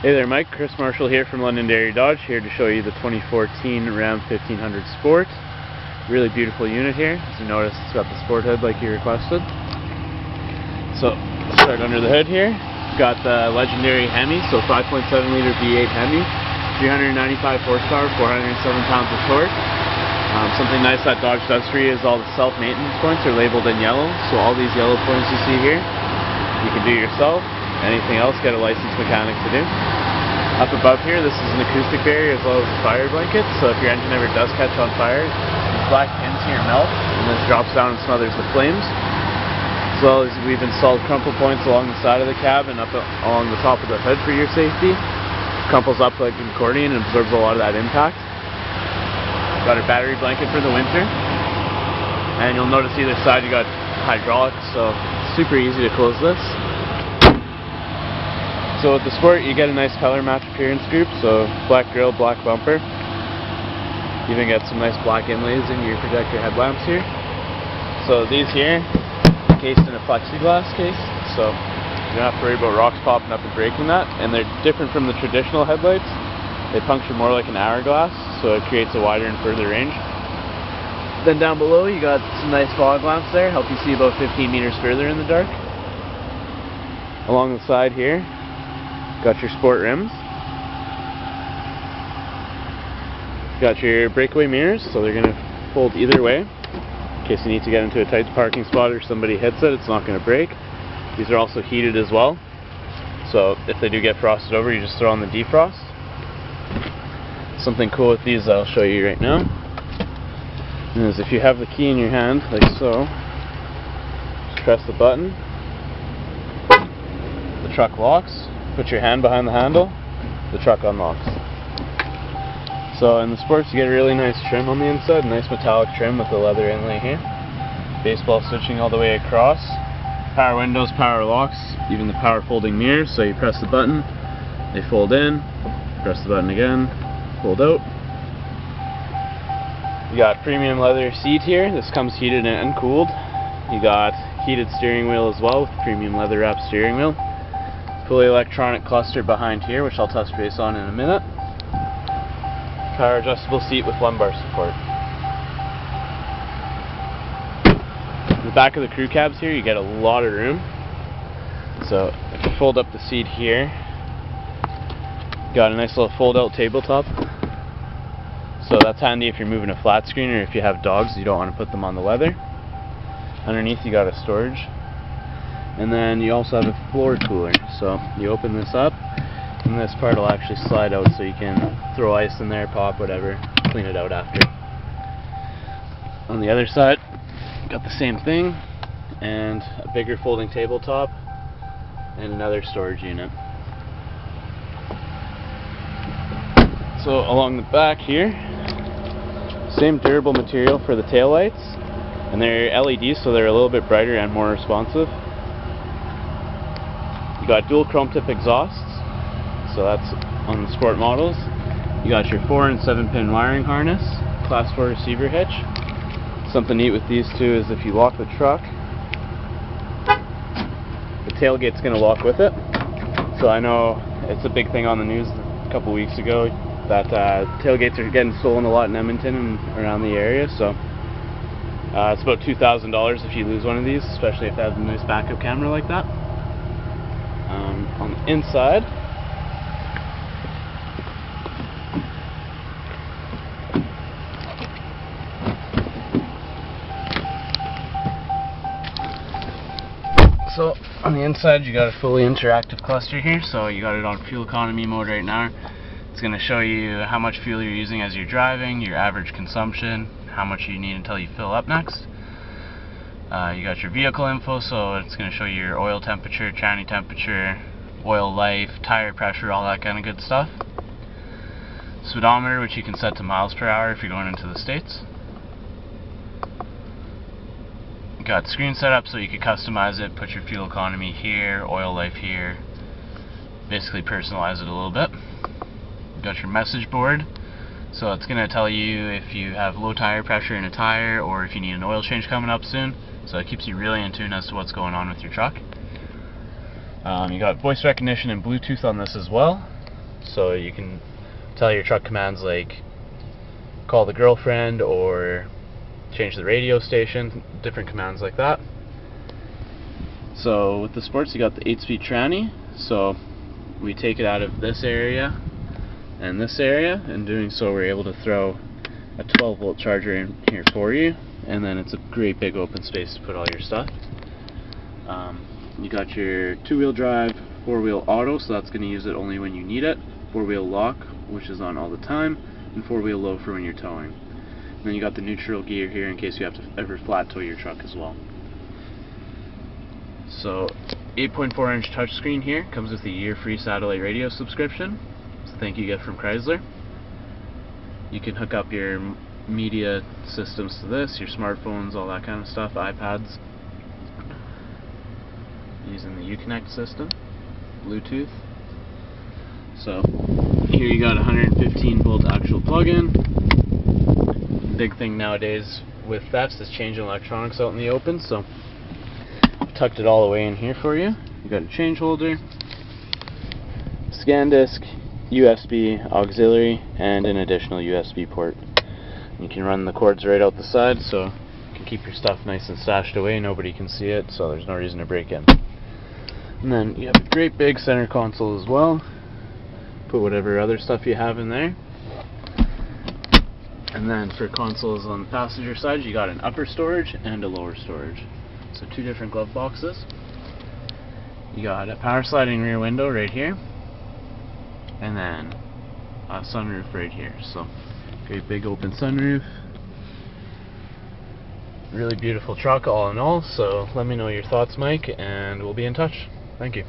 Hey there, Mike. Chris Marshall here from Londonderry Dodge, here to show you the 2014 Ram 1500 Sport. Really beautiful unit here. As you notice, it's got the sport hood like you requested. So, start under the hood here. Got the legendary Hemi, so 5.7 liter V8 Hemi, 395 horsepower, 407 pounds of torque. Something nice that Dodge does for you is all the self-maintenance points are labeled in yellow. So all these yellow points you see here, you can do yourself. Anything else, get a licensed mechanic to do. Up above here, this is an acoustic barrier as well as a fire blanket, so if your engine ever does catch on fire, these black pins here melt, and this drops down and smothers the flames. As well as we've installed crumple points along the side of the cab and up along the top of the hood for your safety. Crumples up like an accordion and absorbs a lot of that impact. Got a battery blanket for the winter, and you'll notice either side you got hydraulics, so it's super easy to close this. So with the Sport, you get a nice color match appearance group, so black grille, black bumper. You even get some nice black inlays in your projector headlamps here. So these here, cased in a plexiglass case, so you don't have to worry about rocks popping up and breaking that. And they're different from the traditional headlights. They puncture more like an hourglass, so it creates a wider and further range. Then down below, you got some nice fog lamps there, help you see about 15 meters further in the dark. Along the side here, got your Sport rims. Got your breakaway mirrors, so they're going to fold either way. In case you need to get into a tight parking spot or somebody hits it, it's not going to break. These are also heated as well, so if they do get frosted over, you just throw on the defrost. Something cool with these that I'll show you right now is if you have the key in your hand, like so, just press the button, the truck locks. Put your hand behind the handle, the truck unlocks. So in the Sports you get a really nice trim on the inside, a nice metallic trim with the leather inlay here. Baseball stitching all the way across. Power windows, power locks, even the power folding mirrors, so you press the button, they fold in, press the button again, fold out. You got premium leather seat here, this comes heated and cooled. You got heated steering wheel as well with premium leather wrapped steering wheel. Fully electronic cluster behind here, which I'll touch base on in a minute. Power adjustable seat with lumbar support. In the back of the crew cabs here, you get a lot of room. So if you fold up the seat here, you got a nice little fold-out tabletop. So that's handy if you're moving a flat screen or if you have dogs, you don't want to put them on the leather. Underneath you got a storage. And then you also have a floor cooler, so you open this up and this part will actually slide out so you can throw ice in there, pop, whatever, clean it out after. On the other side, got the same thing and a bigger folding tabletop and another storage unit. So along the back here, same durable material for the taillights, and they're LEDs so they're a little bit brighter and more responsive. You got dual chrome tip exhausts, so that's on the Sport models. You got your 4 and 7 pin wiring harness, class 4 receiver hitch. Something neat with these two is if you lock the truck, the tailgate's going to lock with it. So I know it's a big thing on the news a couple weeks ago that tailgates are getting stolen a lot in Edmonton and around the area, so it's about $2,000 if you lose one of these, especially if they have a nice backup camera like that. On the inside, so on the inside you got a fully interactive cluster here, so you got it on fuel economy mode right now. It's going to show you how much fuel you're using as you're driving, your average consumption, how much you need until you fill up next. You got your vehicle info, so it's going to show you your oil temperature, tranny temperature, oil life, tire pressure, all that kind of good stuff. Speedometer, which you can set to miles per hour if you're going into the States. You got screen setup, so you can customize it, put your fuel economy here, oil life here, basically personalize it a little bit. You got your message board, so it's going to tell you if you have low tire pressure in a tire or if you need an oil change coming up soon. So it keeps you really in tune as to what's going on with your truck. You got voice recognition and Bluetooth on this as well. So you can tell your truck commands like call the girlfriend or change the radio station, different commands like that. So with the Sports, you got the 8-speed tranny. So we take it out of this area and this area, and doing so we're able to throw a 12-volt charger in here for you, and then it's a great big open space to put all your stuff. You got your 2-wheel drive, 4-wheel auto, so that's going to use it only when you need it, 4-wheel lock, which is on all the time, and 4-wheel low for when you're towing. And then you got the neutral gear here in case you have to ever flat tow your truck as well. So 8.4-inch touchscreen here, comes with a year-free satellite radio subscription. So thank you gift from Chrysler. You can hook up your media systems to this, your smartphones, all that kind of stuff, iPads, using the Uconnect system, Bluetooth. So here you got 115-volt actual plug-in. Big thing nowadays with thefts is changing electronics out in the open, so I've tucked it all away in here for you. You got a change holder, scan disc, USB auxiliary, and an additional USB port. You can run the cords right out the side, so you can keep your stuff nice and stashed away, nobody can see it, so there's no reason to break in. And then you have a great big center console as well. Put whatever other stuff you have in there. And then for consoles on the passenger side, you got an upper storage and a lower storage. So 2 different glove boxes. You got a power sliding rear window right here, and then a sunroof right here. So great big open sunroof. Really beautiful truck all in all. So let me know your thoughts, Mike, and we'll be in touch. Thank you.